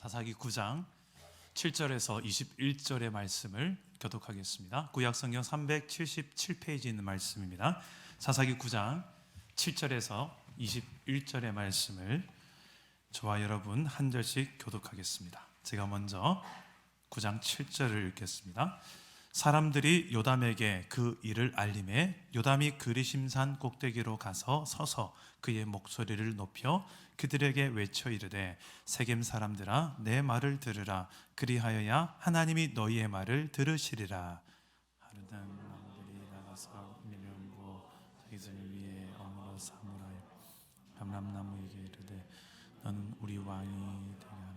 사사기 9장 7절에서 21절의 말씀을 교독하겠습니다. 구약성경 377페이지에 있는 말씀입니다. 사사기 9장 7절에서 21절의 말씀을 저와 여러분 한 절씩 교독하겠습니다. 제가 먼저 9장 7절을 읽겠습니다. 사람들이 요담에게 그 일을 알림해 요담이 그리심산 꼭대기로 가서 서서 그의 목소리를 높여 그들에게 외쳐 이르되 세겜 사람들아 내 말을 들으라. 그리하여야 하나님이 너희의 말을 들으시리라. 하루단 남들이 나가서 미련 부어 자기들 위에 어물어 삼으라. 감람나무에게 이르되 너는 우리 왕이 되게 하라.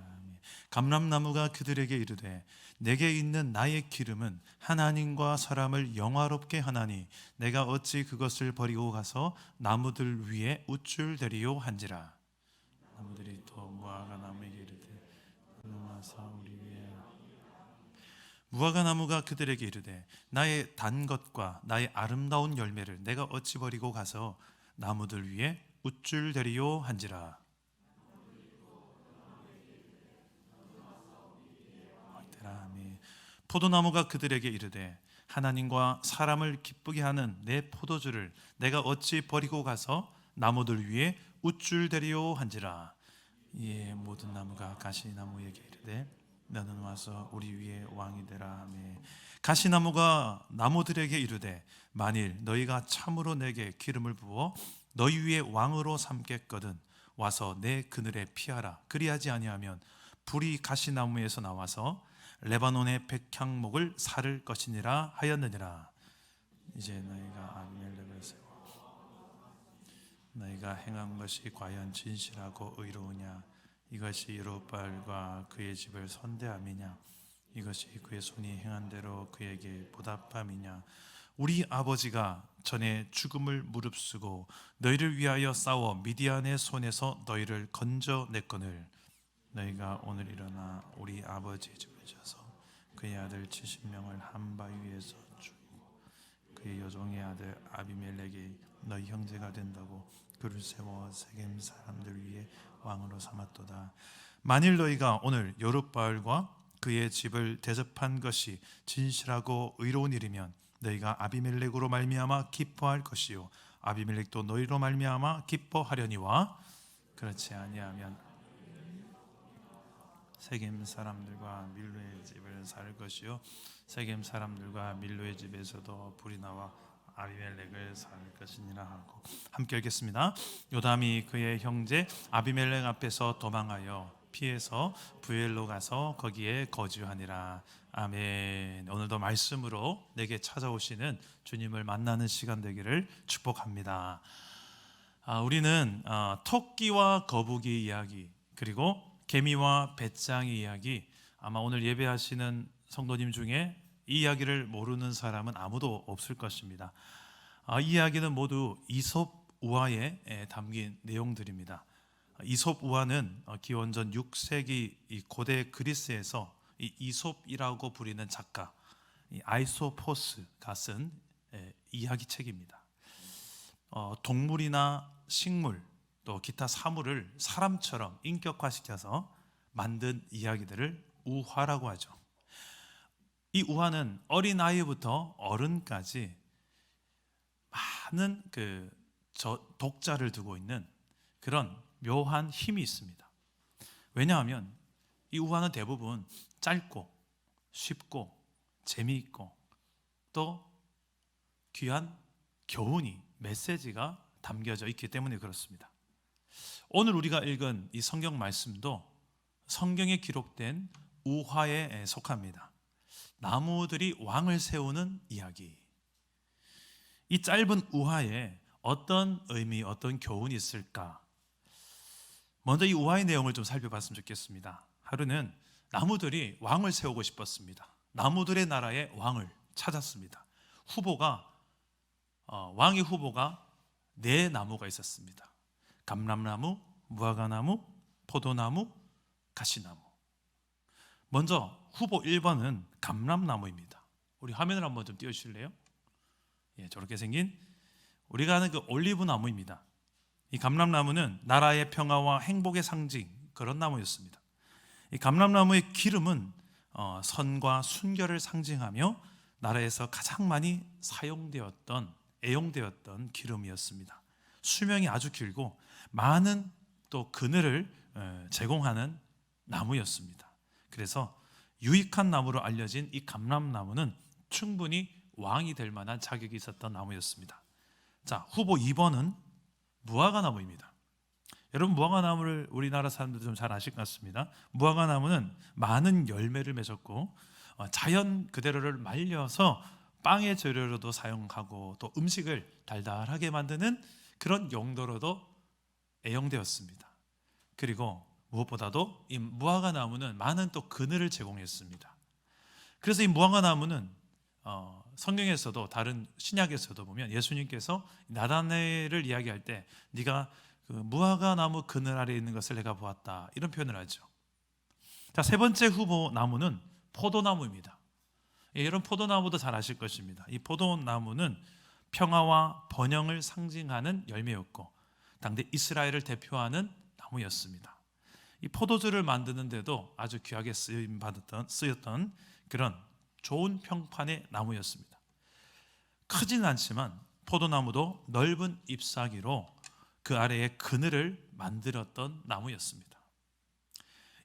감람나무가 그들에게 이르되 내게 있는 나의 기름은 하나님과 사람을 영화롭게 하나니 내가 어찌 그것을 버리고 가서 나무들 위에 우쭐대리요 한지라. 나무들이 또 무화과 나무에게 이르되 우리 위에 무화과 나무가 그들에게 이르되 나의 단 것과 나의 아름다운 열매를 내가 어찌 버리고 가서 나무들 위에 우쭐대리요 한지라. 포도나무가 그들에게 이르되 하나님과 사람을 기쁘게 하는 내 포도주를 내가 어찌 버리고 가서 나무들 위에 우쭐대리요 한지라. 이에 모든 나무가 가시나무에게 이르되 너는 와서 우리 위에 왕이 되라 하매 가시나무가 나무들에게 이르되 만일 너희가 참으로 내게 기름을 부어 너희 위에 왕으로 삼겠거든 와서 내 그늘에 피하라. 그리하지 아니하면 불이 가시나무에서 나와서 레바논의 백향목을 사를 것이니라 하였느니라. 이제 너희가 아비멜렉을 세워 너희가 행한 것이 과연 진실하고 의로우냐? 이것이 여룹바알과 그의 집을 선대함이냐? 이것이 그의 손이 행한 대로 그에게 보답함이냐? 우리 아버지가 전에 죽음을 무릅쓰고 너희를 위하여 싸워 미디안의 손에서 너희를 건져냈거늘 너희가 오늘 일어나 우리 아버지의 집을 쳐서 그의 아들 70명을 한 바위 위에서 죽이고 그의 여종의 아들 아비멜렉이 너희 형제가 된다고 그를 세워 세겜 사람들 위에 왕으로 삼았도다. 만일 너희가 오늘 여룹바알과 그의 집을 대접한 것이 진실하고 의로운 일이면 너희가 아비멜렉으로 말미암아 기뻐할 것이요 아비멜렉도 너희로 말미암아 기뻐하려니와 그렇지 아니하면 세겜 사람들과 밀로의 집을 살 것이요 세겜 사람들과 밀로의 집에서도 불이 나와 아비멜렉을 살 것이니라 하고 함께 읽겠습니다. 요담이 그의 형제 아비멜렉 앞에서 도망하여 피해서 부엘로 가서 거기에 거주하니라. 아멘. 오늘도 말씀으로 내게 찾아오시는 주님을 만나는 시간 되기를 축복합니다. 우리는 토끼와 거북이 이야기 그리고 개미와 배짱이 이야기, 아마 오늘 예배하시는 성도님 중에 이 이야기를 모르는 사람은 아무도 없을 것입니다. 이 이야기는 모두 이솝 우화에 담긴 내용들입니다. 이솝 우화는 기원전 6세기 고대 그리스에서 이솝이라고 부리는 작가 아이소포스가 쓴 이야기책입니다. 동물이나 식물 또 기타 사물을 사람처럼 인격화시켜서 만든 이야기들을 우화라고 하죠. 이 우화는 어린아이부터 어른까지 많은 독자를 두고 있는 그런 묘한 힘이 있습니다. 왜냐하면 이 우화는 대부분 짧고 쉽고 재미있고 또 귀한 교훈이 메시지가 담겨져 있기 때문에 그렇습니다. 오늘 우리가 읽은 이 성경 말씀도 성경에 기록된 우화에 속합니다. 나무들이 왕을 세우는 이야기. 이 짧은 우화에 어떤 의미, 어떤 교훈이 있을까? 먼저 이 우화의 내용을 좀 살펴봤으면 좋겠습니다. 하루는 나무들이 왕을 세우고 싶었습니다. 나무들의 나라의 왕을 찾았습니다. 왕의 후보가 4나무가 있었습니다. 감람나무, 무화과나무, 포도나무, 가시나무. 먼저 후보 1번은 감람나무입니다. 우리 화면을 한번 좀 띄워주실래요? 저렇게 생긴 우리가 아는 그 올리브 나무입니다. 이 감람나무는 나라의 평화와 행복의 상징 그런 나무였습니다. 이 감람나무의 기름은 선과 순결을 상징하며 나라에서 가장 많이 애용되었던 기름이었습니다. 수명이 아주 길고 많은 또 그늘을 제공하는 나무였습니다. 그래서 유익한 나무로 알려진 이 감람나무는 충분히 왕이 될 만한 자격이 있었던 나무였습니다. 자, 후보 2번은 무화과나무입니다. 여러분, 무화과나무를 우리나라 사람들도 좀 잘 아실 것 같습니다. 무화과나무는 많은 열매를 맺었고 자연 그대로를 말려서 빵의 재료로도 사용하고 또 음식을 달달하게 만드는 그런 용도로도 애용되었습니다. 그리고 무엇보다도 이 무화과나무는 많은 또 그늘을 제공했습니다. 그래서 이 무화과나무는 성경에서도 다른 신약에서도 보면 예수님께서 나다나엘을 이야기할 때 네가 그 무화과나무 그늘 아래 있는 것을 내가 보았다, 이런 표현을 하죠. 자, 세 번째 후보 나무는 포도나무입니다. 여러분, 포도나무도 잘 아실 것입니다. 이 포도나무는 평화와 번영을 상징하는 열매였고 당대 이스라엘을 대표하는 나무였습니다. 이 포도주를 만드는데도 아주 귀하게 쓰였던 그런 좋은 평판의 나무였습니다. 크지는 않지만 포도나무도 넓은 잎사귀로 그 아래에 그늘을 만들었던 나무였습니다.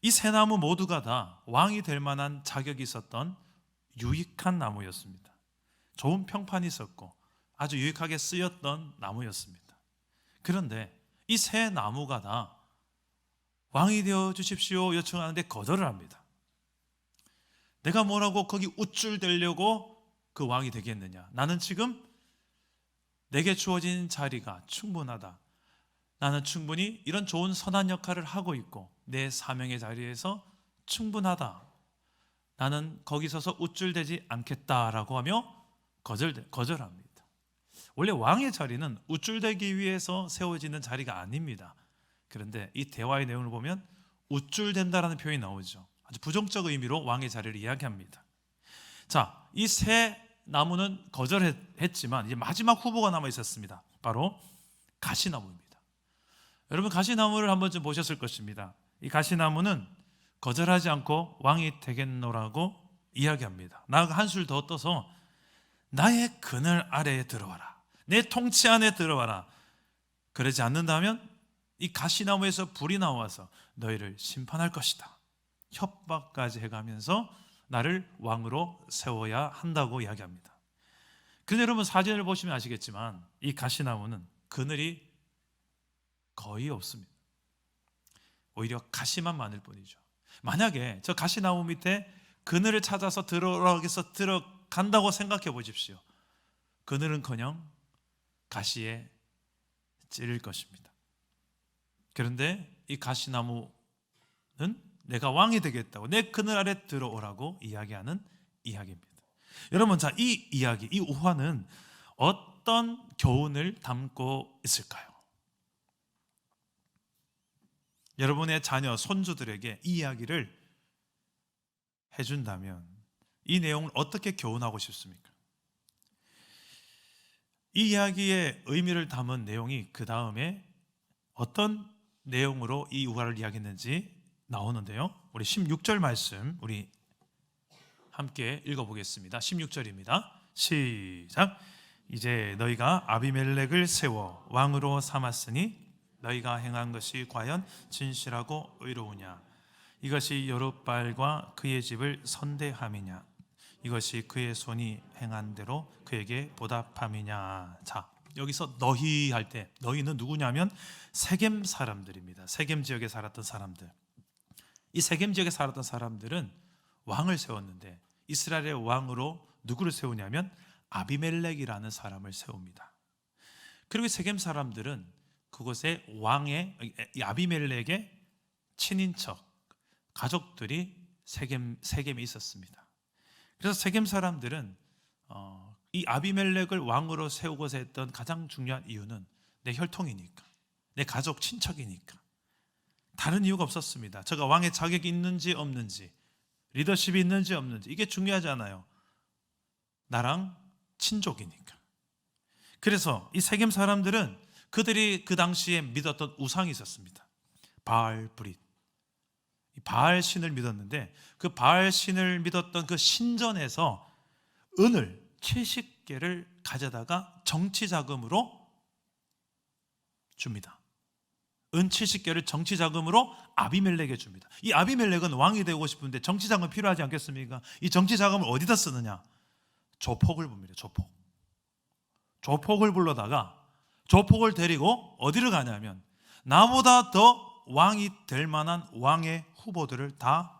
이 세 나무 모두가 다 왕이 될 만한 자격이 있었던 유익한 나무였습니다. 좋은 평판이 있었고 아주 유익하게 쓰였던 나무였습니다. 그런데 이 세 나무가 다 왕이 되어 주십시오 요청하는데 거절을 합니다. 내가 뭐라고 거기 우쭐대려고 그 왕이 되겠느냐? 나는 지금 내게 주어진 자리가 충분하다. 나는 충분히 이런 좋은 선한 역할을 하고 있고 내 사명의 자리에서 충분하다. 나는 거기 서서 우쭐대지 않겠다라고 하며 거절합니다. 원래 왕의 자리는 우쭐대기 위해서 세워지는 자리가 아닙니다. 그런데 이 대화의 내용을 보면 우쭐댄다라는 표현이 나오죠. 아주 부정적 의미로 왕의 자리를 이야기합니다. 자, 이 세 나무는 거절했지만 이제 마지막 후보가 남아 있었습니다. 바로 가시나무입니다. 여러분, 가시나무를 한번 좀 보셨을 것입니다. 이 가시나무는 거절하지 않고 왕이 되겠노라고 이야기합니다. 나아가 한술 더 떠서 나의 그늘 아래에 들어와라. 내 통치 안에 들어와라. 그러지 않는다면 이 가시나무에서 불이 나와서 너희를 심판할 것이다. 협박까지 해가면서 나를 왕으로 세워야 한다고 이야기합니다. 그런데 여러분, 사진을 보시면 아시겠지만 이 가시나무는 그늘이 거의 없습니다. 오히려 가시만 많을 뿐이죠. 만약에 저 가시나무 밑에 그늘을 찾아서 들어간다고 생각해 보십시오. 그늘은커녕 가시에 찌를 것입니다. 그런데 이 가시나무는 내가 왕이 되겠다고, 내 그늘 아래 들어오라고 이야기하는 이야기입니다. 여러분, 자, 이 이야기, 이 우화는 어떤 교훈을 담고 있을까요? 여러분의 자녀, 손주들에게 이 이야기를 해준다면 이 내용을 어떻게 교훈하고 싶습니까? 이 이야기의 의미를 담은 내용이 그 다음에 어떤 내용으로 이 우화를 이야기했는지 나오는데요. 우리 16절 말씀 우리 함께 읽어보겠습니다. 16절입니다. 시작. 이제 너희가 아비멜렉을 세워 왕으로 삼았으니 너희가 행한 것이 과연 진실하고 의로우냐? 이것이 여룻발과 그의 집을 선대함이냐? 이것이 그의 손이 행한 대로 그에게 보답함이냐? 자, 여기서 너희 할 때 너희는 누구냐면 세겜 사람들입니다. 세겜 지역에 살았던 사람들. 이 세겜 지역에 살았던 사람들은 왕을 세웠는데 이스라엘의 왕으로 누구를 세우냐면 아비멜렉이라는 사람을 세웁니다. 그리고 세겜 사람들은 그곳에 왕의 아비멜렉의 친인척 가족들이 세겜에 있었습니다. 그래서 세겜 사람들은 이 아비멜렉을 왕으로 세우고자 했던 가장 중요한 이유는 내 혈통이니까, 내 가족 친척이니까, 다른 이유가 없었습니다. 저가 왕의 자격이 있는지 없는지, 리더십이 있는지 없는지 이게 중요하지 않아요. 나랑 친족이니까. 그래서 이 세겜 사람들은 그들이 그 당시에 믿었던 우상이 있었습니다. 바알 브릿. 바알 신을 믿었는데 그 바알 신을 믿었던 그 신전에서 은을 70개를 가져다가 정치 자금으로 줍니다. 은 70개를 정치 자금으로 아비멜렉에 줍니다. 이 아비멜렉은 왕이 되고 싶은데 정치 자금 필요하지 않겠습니까? 이 정치 자금을 어디다 쓰느냐? 조폭을 봅니다. 조폭을 불러다가 조폭을 데리고 어디를 가냐면 나보다 더 왕이 될 만한 왕의 후보들을 다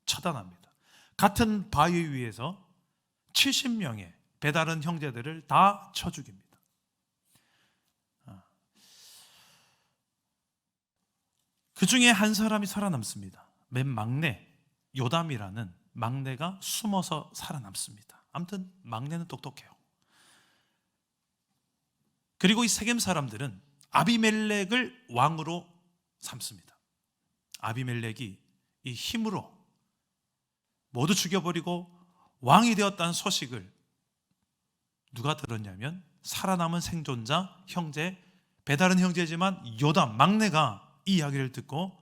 처단합니다. 같은 바위 위에서 70명의 배다른 형제들을 다 쳐 죽입니다. 그 중에 한 사람이 살아남습니다. 맨 막내 요담이라는 막내가 숨어서 살아남습니다. 아무튼 막내는 똑똑해요. 그리고 이 세겜 사람들은 아비멜렉을 왕으로 삼습니다. 아비멜렉이 이 힘으로 모두 죽여버리고 왕이 되었다는 소식을 누가 들었냐면 살아남은 생존자 형제, 배다른 형제지만 요담 막내가 이 이야기를 듣고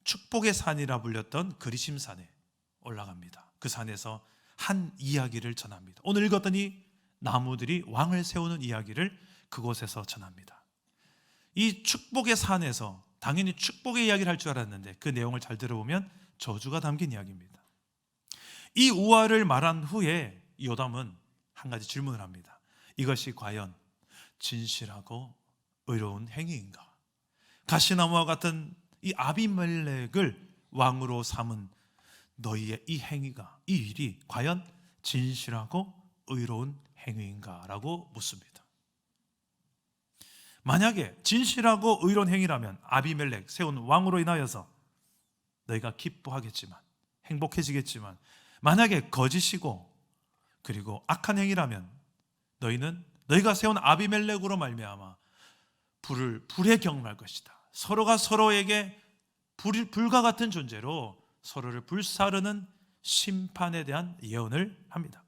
축복의 산이라 불렸던 그리심산에 올라갑니다. 그 산에서 한 이야기를 전합니다. 오늘 읽었던 이 나무들이 왕을 세우는 이야기를 그곳에서 전합니다. 이 축복의 산에서 당연히 축복의 이야기를 할 줄 알았는데 그 내용을 잘 들어보면 저주가 담긴 이야기입니다. 이 우화를 말한 후에 요담은 한 가지 질문을 합니다. 이것이 과연 진실하고 의로운 행위인가? 가시나무와 같은 이 아비멜렉을 왕으로 삼은 너희의 이 행위가, 이 일이 과연 진실하고 의로운 행위인가? 라고 묻습니다. 만약에 진실하고 의로운 행위라면 아비멜렉 세운 왕으로 인하여서 너희가 기뻐하겠지만, 행복해지겠지만, 만약에 거짓이고 그리고 악한 행위라면 너희는 너희가 세운 아비멜렉으로 말미암아 불에 경험할 것이다. 서로가 서로에게 불과 같은 존재로 서로를 불사르는 심판에 대한 예언을 합니다.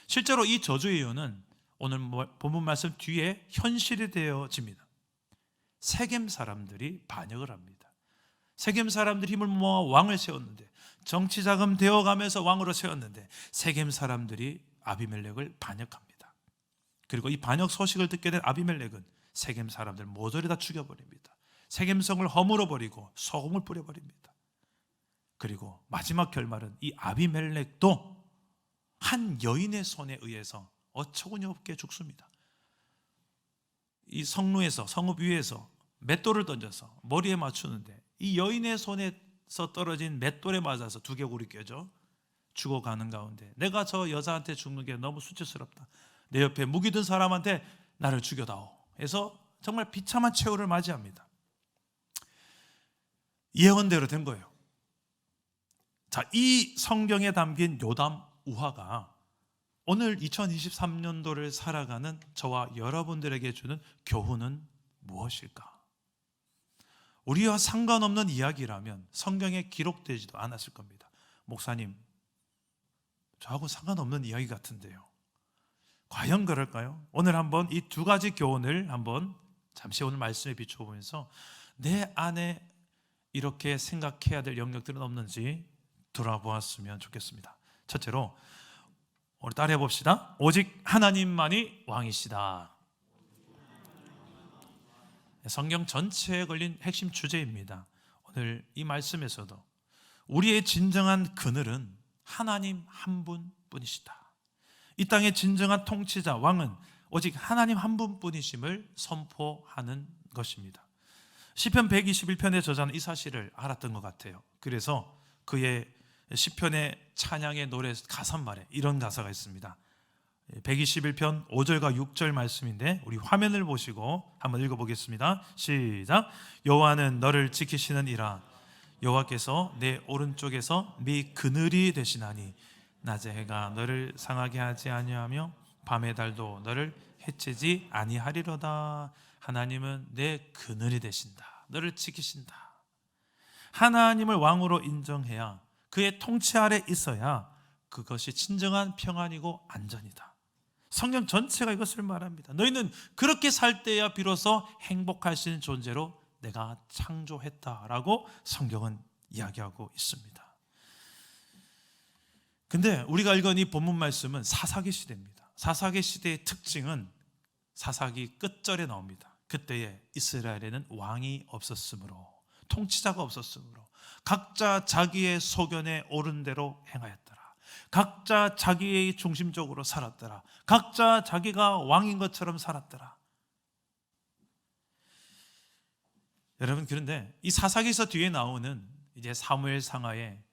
실제로 이 저주의 예언은 오늘 본문 말씀 뒤에 현실이 되어집니다. 세겜 사람들이 반역을 합니다. 세겜 사람들이 힘을 모아 왕을 세웠는데, 정치 자금 되어가면서 왕으로 세웠는데 세겜 사람들이 아비멜렉을 반역합니다. 그리고 이 반역 소식을 듣게 된 아비멜렉은 세겜 사람들 모조리 다 죽여버립니다. 세겜성을 허물어 버리고 소금을 뿌려버립니다. 그리고 마지막 결말은 이 아비멜렉도 한 여인의 손에 의해서 어처구니 없게 죽습니다. 이 성루에서, 성읍 위에서 맷돌을 던져서 머리에 맞추는데 이 여인의 손에서 떨어진 맷돌에 맞아서 두개골이 껴져 죽어가는 가운데 내가 저 여자한테 죽는 게 너무 수치스럽다. 내 옆에 무기 든 사람한테 나를 죽여다오 해서 정말 비참한 최후를 맞이합니다. 예언대로 된 거예요. 자, 이 성경에 담긴 요담 우화가 오늘 2023년도를 살아가는 저와 여러분들에게 주는 교훈은 무엇일까? 우리와 상관없는 이야기라면 성경에 기록되지도 않았을 겁니다. 목사님, 저하고 상관없는 이야기 같은데요. 과연 그럴까요? 오늘 한번 이 두 가지 교훈을 한번 잠시 오늘 말씀에 비춰보면서 내 안에 이렇게 생각해야 될 영역들은 없는지 돌아보았으면 좋겠습니다. 첫째로 우리 따라해 봅시다. 오직 하나님만이 왕이시다. 성경 전체에 걸린 핵심 주제입니다. 오늘 이 말씀에서도 우리의 진정한 그늘은 하나님 한 분뿐이시다. 이 땅의 진정한 통치자 왕은 오직 하나님 한 분뿐이심을 선포하는 것입니다. 시편 121편의 저자는 이 사실을 알았던 것 같아요. 그래서 그의 시편의 찬양의 노래 가사말에 이런 가사가 있습니다. 121편 5절과 6절 말씀인데 우리 화면을 보시고 한번 읽어보겠습니다. 시작. 여호와는 너를 지키시는 이라. 여호와께서 내 오른쪽에서 네 그늘이 되시나니 낮의 해가 너를 상하게 하지 아니하며 밤의 달도 너를 해치지 아니하리로다. 하나님은 내 그늘이 되신다. 너를 지키신다. 하나님을 왕으로 인정해야, 그의 통치 아래 있어야 그것이 진정한 평안이고 안전이다. 성경 전체가 이것을 말합니다. 너희는 그렇게 살 때야 비로소 행복할 수 있는 존재로 내가 창조했다라고 성경은 이야기하고 있습니다. 근데 우리가 읽은 이 본문 말씀은 사사기 시대입니다. 사사기 시대의 특징은 사사기 끝절에 나옵니다. 그때에 이스라엘에는 왕이 없었으므로, 통치자가 없었으므로 각자 자기의 소견에 옳은 대로 행하였더라. 각자 자기의 중심적으로 살았더라. 각자 자기가 왕인 것처럼 살았더라. 여러분, 그런데 이 사사기서 뒤에 나오는 이제 사무엘 상하에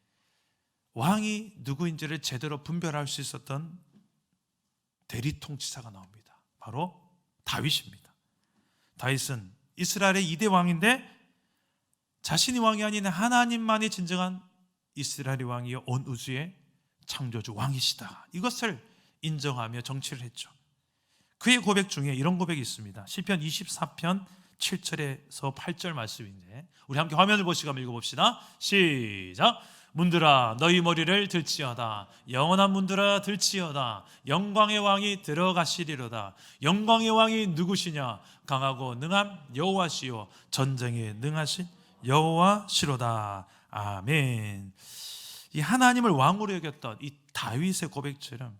왕이 누구인지를 제대로 분별할 수 있었던 대리 통치자가 나옵니다. 바로 다윗입니다. 다윗은 이스라엘의 2대 왕인데 자신이 왕이 아닌 하나님만이 진정한 이스라엘의 왕이요 온 우주의 창조주 왕이시다, 이것을 인정하며 정치를 했죠. 그의 고백 중에 이런 고백이 있습니다. 시편 24편 7절에서 8절 말씀인데 우리 함께 화면을 보시고 한번 읽어봅시다. 시작. 문들아 너희 머리를 들지어다. 영원한 문들아 들지어다. 영광의 왕이 들어가시리로다. 영광의 왕이 누구시냐? 강하고 능한 여호와시요 전쟁에 능하신 여호와시로다. 아멘. 이 하나님을 왕으로 여겼던 이 다윗의 고백처럼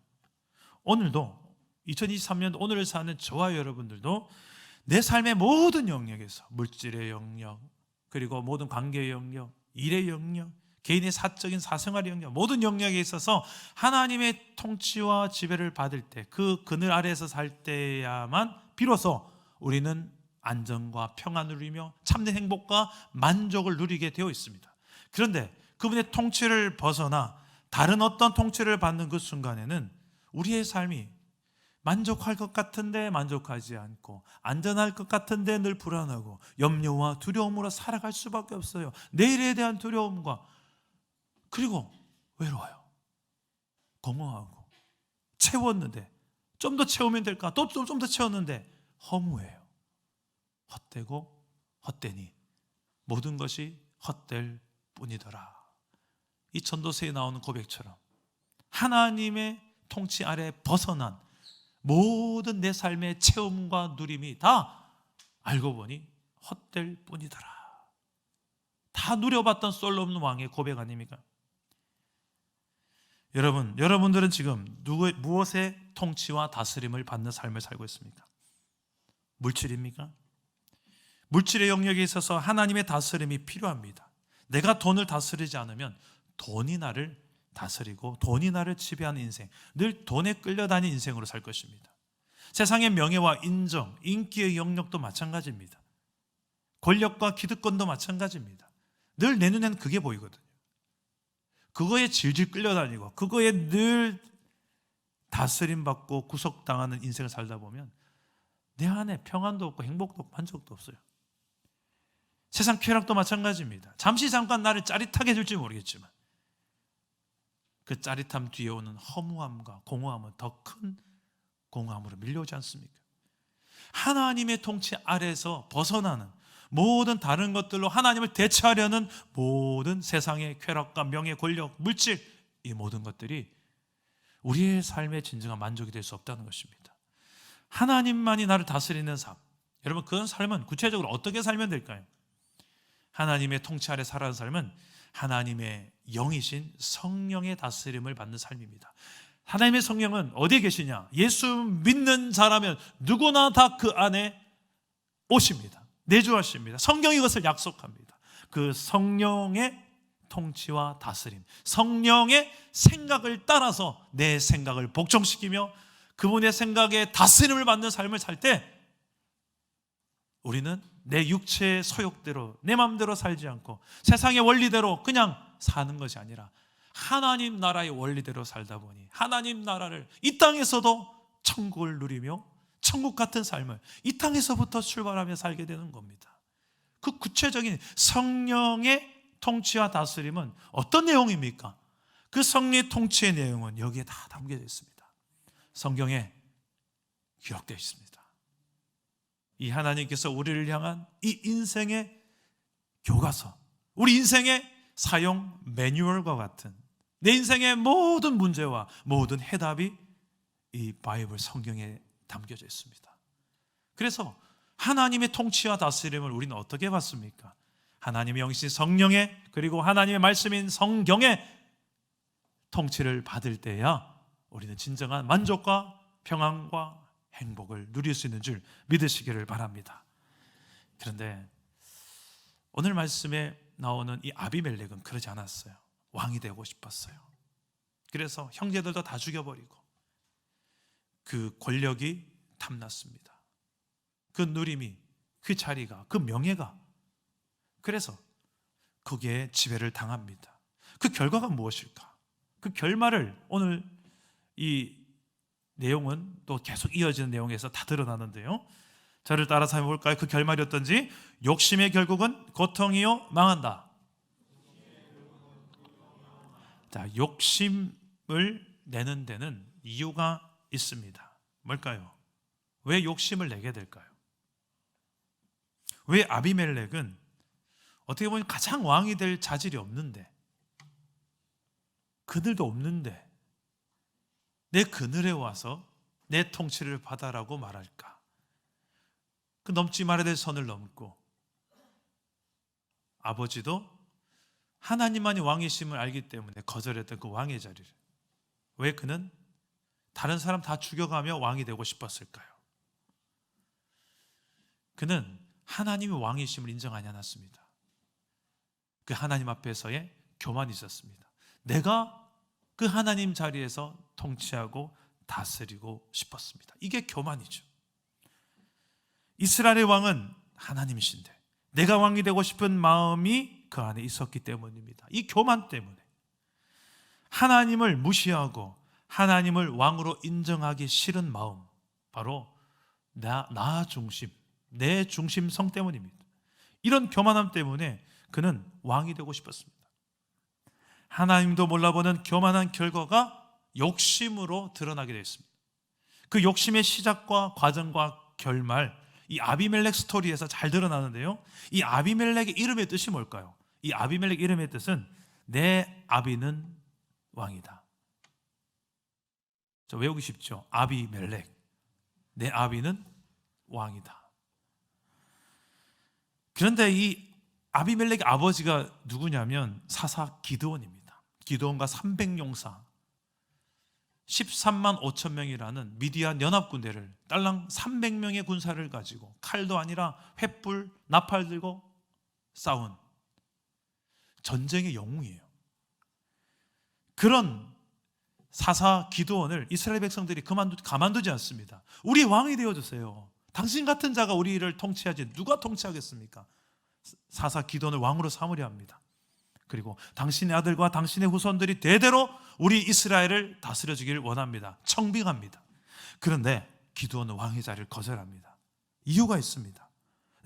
오늘도 2023년 오늘을 사는 저와 여러분들도 내 삶의 모든 영역에서, 물질의 영역, 그리고 모든 관계의 영역, 일의 영역, 개인의 사적인 사생활의 영역, 모든 영역에 있어서 하나님의 통치와 지배를 받을 때, 그 그늘 아래에서 살 때야만 비로소 우리는 안정과 평안을 누리며 참된 행복과 만족을 누리게 되어 있습니다. 그런데 그분의 통치를 벗어나 다른 어떤 통치를 받는 그 순간에는 우리의 삶이 만족할 것 같은데 만족하지 않고, 안전할 것 같은데 늘 불안하고, 염려와 두려움으로 살아갈 수밖에 없어요. 내일에 대한 두려움과, 그리고 외로워요. 공허하고, 채웠는데 좀 더 채우면 될까? 또 좀 더 채웠는데 허무해요. 헛되고 헛되니 모든 것이 헛될 뿐이더라. 이 전도서에 나오는 고백처럼 하나님의 통치 아래 벗어난 모든 내 삶의 체험과 누림이 다 알고 보니 헛될 뿐이더라. 다 누려봤던 솔로몬 왕의 고백 아닙니까? 여러분들은 지금 무엇의 통치와 다스림을 받는 삶을 살고 있습니까? 물질입니까? 물질의 영역에 있어서 하나님의 다스림이 필요합니다. 내가 돈을 다스리지 않으면 돈이 나를 다스리고 돈이 나를 지배하는 인생, 늘 돈에 끌려다니는 인생으로 살 것입니다. 세상의 명예와 인정, 인기의 영역도 마찬가지입니다. 권력과 기득권도 마찬가지입니다. 늘 내 눈에는 그게 보이거든요. 그거에 질질 끌려다니고 그거에 늘 다스림받고 구속당하는 인생을 살다 보면 내 안에 평안도 없고 행복도 없고 만족도 없어요. 세상 쾌락도 마찬가지입니다. 잠시 잠깐 나를 짜릿하게 해줄지 모르겠지만 그 짜릿함 뒤에 오는 허무함과 공허함은 더 큰 공허함으로 밀려오지 않습니까? 하나님의 통치 아래에서 벗어나는 모든 다른 것들로 하나님을 대체하려는 모든 세상의 쾌락과 명예, 권력, 물질, 이 모든 것들이 우리의 삶의 진정한 만족이 될 수 없다는 것입니다. 하나님만이 나를 다스리는 삶, 여러분 그런 삶은 구체적으로 어떻게 살면 될까요? 하나님의 통치 아래 살아가는 삶은 하나님의 영이신 성령의 다스림을 받는 삶입니다. 하나님의 성령은 어디에 계시냐? 예수 믿는 자라면 누구나 다 그 안에 오십니다. 내주하십니다. 성경이 이것을 약속합니다. 그 성령의 통치와 다스림, 성령의 생각을 따라서 내 생각을 복종시키며 그분의 생각에 다스림을 받는 삶을 살 때 우리는 내 육체의 소욕대로 내 마음대로 살지 않고 세상의 원리대로 그냥 사는 것이 아니라 하나님 나라의 원리대로 살다 보니 하나님 나라를 이 땅에서도 천국을 누리며 천국 같은 삶을 이 땅에서부터 출발하며 살게 되는 겁니다. 그 구체적인 성령의 통치와 다스림은 어떤 내용입니까? 그 성령의 통치의 내용은 여기에 다 담겨져 있습니다. 성경에 기록되어 있습니다. 이 하나님께서 우리를 향한 이 인생의 교과서, 우리 인생의 사용 매뉴얼과 같은 내 인생의 모든 문제와 모든 해답이 이 바이블 성경에 담겨져 있습니다. 그래서 하나님의 통치와 다스림을 우리는 어떻게 받습니까? 하나님의 영신 성령의, 그리고 하나님의 말씀인 성경의 통치를 받을 때야 우리는 진정한 만족과 평안과 행복을 누릴 수 있는 줄 믿으시기를 바랍니다. 그런데 오늘 말씀에 나오는 이 아비멜렉은 그러지 않았어요. 왕이 되고 싶었어요. 그래서 형제들도 다 죽여버리고 그 권력이 탐났습니다. 그 누림이, 그 자리가, 그 명예가, 그래서 거기에 지배를 당합니다. 그 결과가 무엇일까? 그 결말을 오늘 이 내용은 또 계속 이어지는 내용에서 다 드러나는데요, 저를 따라서 해볼까요? 그 결말이 어떤지. 욕심의 결국은 고통이요 망한다. 자, 욕심을 내는 데는 이유가 있습니다. 뭘까요? 왜 욕심을 내게 될까요? 왜 아비멜렉은 어떻게 보면 가장 왕이 될 자질이 없는데, 그늘도 없는데 내 그늘에 와서 내 통치를 받아라고 말할까? 그 넘지 말아야 될 선을 넘고, 아버지도 하나님만이 왕이심을 알기 때문에 거절했던 그 왕의 자리를, 왜 그는 다른 사람 다 죽여가며 왕이 되고 싶었을까요? 그는 하나님의 왕이심을 인정하지 않았습니다. 그 하나님 앞에서의 교만이 있었습니다. 내가 그 하나님 자리에서 통치하고 다스리고 싶었습니다. 이게 교만이죠. 이스라엘의 왕은 하나님이신데 내가 왕이 되고 싶은 마음이 그 안에 있었기 때문입니다. 이 교만 때문에 하나님을 무시하고 하나님을 왕으로 인정하기 싫은 마음, 바로 나 중심, 내 중심성 때문입니다. 이런 교만함 때문에 그는 왕이 되고 싶었습니다. 하나님도 몰라보는 교만한 결과가 욕심으로 드러나게 되었습니다. 그 욕심의 시작과 과정과 결말, 이 아비멜렉 스토리에서 잘 드러나는데요, 이 아비멜렉의 이름의 뜻이 뭘까요? 이 아비멜렉 이름의 뜻은 내 아비는 왕이다. 저 외우기 쉽죠? 아비멜렉, 내 아비는 왕이다. 그런데 이 아비멜렉의 아버지가 누구냐면 사사 기드온입니다. 기드온과 300용사 13만 5천 명이라는 미디안 연합군대를, 딸랑 300명의 군사를 가지고 칼도 아니라 횃불, 나팔 들고 싸운 전쟁의 영웅이에요. 그런 사사 기드온을 이스라엘 백성들이 가만두지 않습니다. 우리 왕이 되어주세요. 당신 같은 자가 우리를 통치하지 누가 통치하겠습니까? 사사 기드온을 왕으로 삼으려 합니다. 그리고 당신의 아들과 당신의 후손들이 대대로 우리 이스라엘을 다스려주길 원합니다. 청빙합니다. 그런데 기드온은 왕의 자리를 거절합니다. 이유가 있습니다.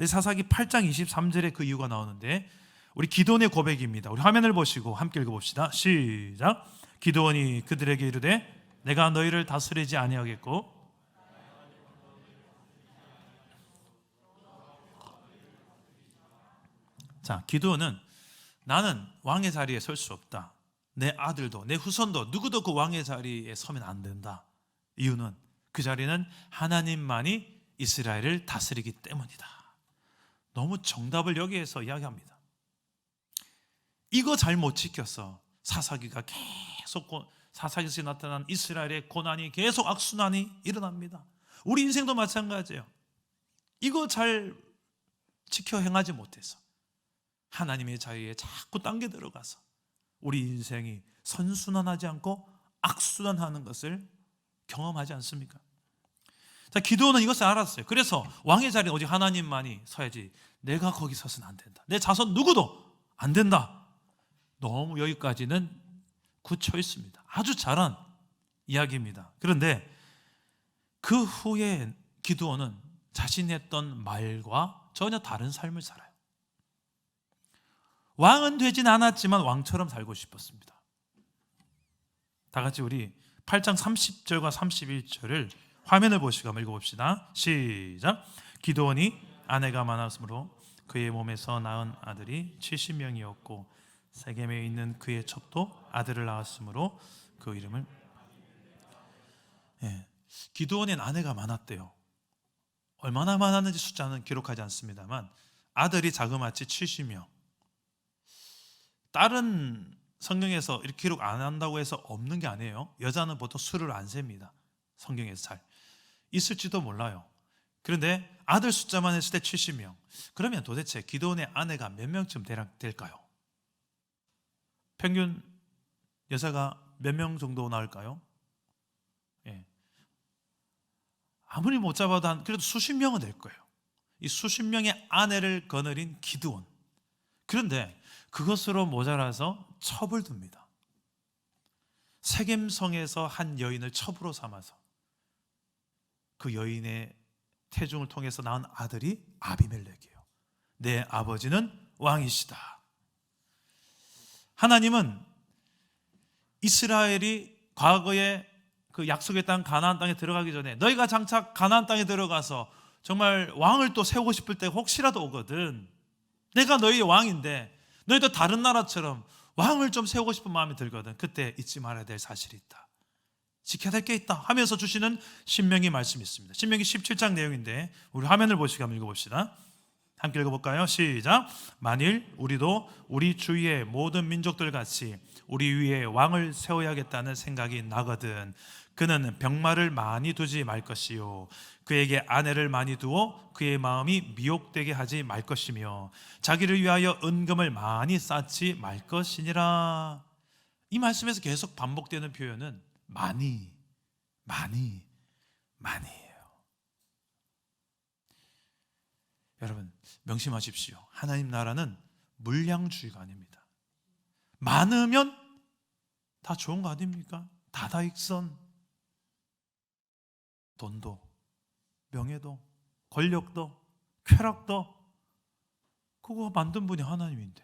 사사기 8장 23절에 그 이유가 나오는데, 우리 기드온의 고백입니다. 우리 화면을 보시고 함께 읽어봅시다. 시작. 기드온이 그들에게 이르되 내가 너희를 다스리지 아니하겠고 자, 기드온은 나는 왕의 자리에 설 수 없다. 내 아들도 내 후손도 누구도 그 왕의 자리에 서면 안 된다. 이유는 그 자리는 하나님만이 이스라엘을 다스리기 때문이다. 너무 정답을 여기에서 이야기합니다. 이거 잘못 지켰어. 사사기가 계속 사사기에서 나타난 이스라엘의 고난이 계속 악순환이 일어납니다. 우리 인생도 마찬가지예요. 이거 잘 지켜 행하지 못해서 하나님의 자리에 자꾸 당겨 들어가서 우리 인생이 선순환하지 않고 악순환하는 것을 경험하지 않습니까? 자, 기드온은 이것을 알았어요. 그래서 왕의 자리는 오직 하나님만이 서야지, 내가 거기 서서는 안 된다. 내 자손 누구도 안 된다. 너무 여기까지는 굳혀 있습니다. 아주 잘한 이야기입니다. 그런데 그 후에 기드온은 자신이 했던 말과 전혀 다른 삶을 살아요. 왕은 되진 않았지만 왕처럼 살고 싶었습니다. 다 같이 우리 8장 30절과 31절을 화면을 보시고 한번 읽어봅시다. 시작. 기드온이 아내가 많았으므로 그의 몸에서 낳은 아들이 70명이었고 세겜에 있는 그의 첩도 아들을 낳았으므로 그 이름을 기드온엔 아내가 많았대요. 얼마나 많았는지 숫자는 기록하지 않습니다만 아들이 자그마치 70명. 다른 성경에서 이렇게 기록 안 한다고 해서 없는 게 아니에요. 여자는 보통 수를 안 셉니다. 성경에서 잘 있을지도 몰라요. 그런데 아들 숫자만 했을 때 70명. 그러면 도대체 기드온의 아내가 몇 명쯤 대략 될까요? 평균 여자가 몇 명 정도 나올까요? 예. 아무리 못 잡아도 그래도 수십 명은 될 거예요. 이 수십 명의 아내를 거느린 기드온. 그런데 그것으로 모자라서 첩을 둡니다. 세겜성에서 한 여인을 첩으로 삼아서 그 여인의 태중을 통해서 낳은 아들이 아비멜렉이에요. 내 아버지는 왕이시다. 하나님은 이스라엘이 과거에 그 약속의 땅 가나안 땅에 들어가기 전에 너희가 장차 가나안 땅에 들어가서 정말 왕을 또 세우고 싶을 때 혹시라도 오거든, 내가 너희의 왕인데 너희도 다른 나라처럼 왕을 좀 세우고 싶은 마음이 들거든, 그때 잊지 말아야 될 사실이 있다, 지켜야 될 게 있다 하면서 주시는 신명기 말씀이 있습니다. 신명기 17장 내용인데 우리 화면을 보시고 한번 읽어봅시다. 함께 읽어볼까요? 시작. 만일 우리도 우리 주위의 모든 민족들 같이 우리 위에 왕을 세워야겠다는 생각이 나거든 그는 병마를 많이 두지 말 것이요 그에게 아내를 많이 두어 그의 마음이 미혹되게 하지 말 것이며 자기를 위하여 은금을 많이 쌓지 말 것이니라. 이 말씀에서 계속 반복되는 표현은 많이, 많이, 많이예요. 여러분 명심하십시오. 하나님 나라는 물량주의가 아닙니다. 많으면 다 좋은 거 아닙니까? 다다익선, 돈도, 명예도, 권력도, 쾌락도 그거 만든 분이 하나님인데